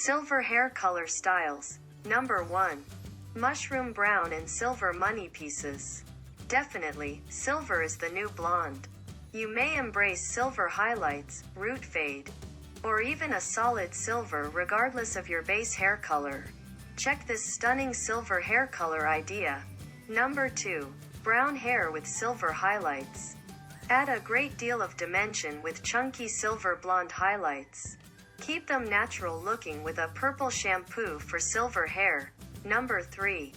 Silver hair color styles. Number 1. Mushroom brown and silver money pieces. Definitely, silver is the new blonde. You may embrace silver highlights, root fade, or even a solid silver regardless of your base hair color. Check this stunning silver hair color idea. Number 2. Brown hair with silver highlights. Add a great deal of dimension with chunky silver blonde highlights. Keep them natural looking with a purple shampoo for silver hair. Number 3.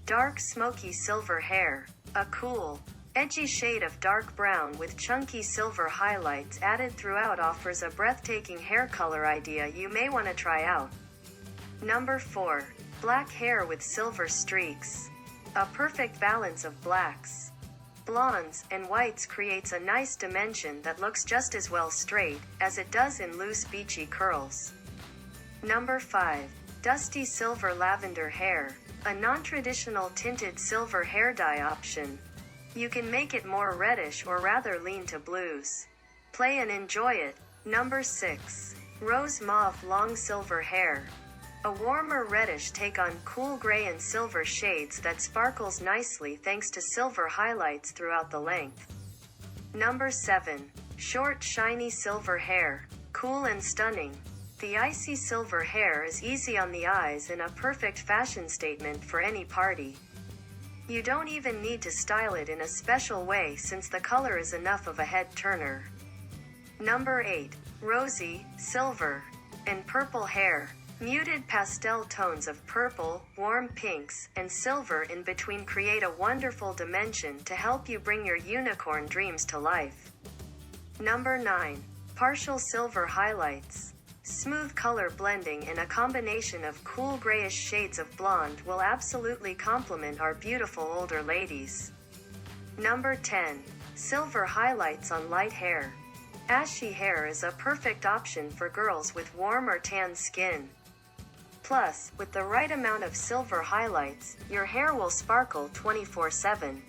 Dark smoky silver hair. A cool, edgy shade of dark brown with chunky silver highlights added throughout offers a breathtaking hair color idea you may want to try out. Number 4. Black hair with silver streaks. A perfect balance of blacks, blondes, and whites creates a nice dimension that looks just as well straight as it does in loose beachy curls. Number 5. Dusty silver lavender hair. A non-traditional tinted silver hair dye option. You can make it more reddish or rather lean to blues. Play and enjoy it. Number 6. Rosemoff long silver hair. A warmer reddish take on cool gray and silver shades that sparkles nicely thanks to silver highlights throughout the length. Number 7. Short shiny silver hair. Cool and stunning. The icy silver hair is easy on the eyes and a perfect fashion statement for any party. You don't even need to style it in a special way since the color is enough of a head turner. Number 8. Rosy, silver, and purple hair. Muted pastel tones of purple, warm pinks, and silver in between create a wonderful dimension to help you bring your unicorn dreams to life. Number 9. Partial silver highlights. Smooth color blending and a combination of cool grayish shades of blonde will absolutely complement our beautiful older ladies. Number 10. Silver highlights on light hair. Ashy hair is a perfect option for girls with warm or tan skin. Plus, with the right amount of silver highlights, your hair will sparkle 24/7.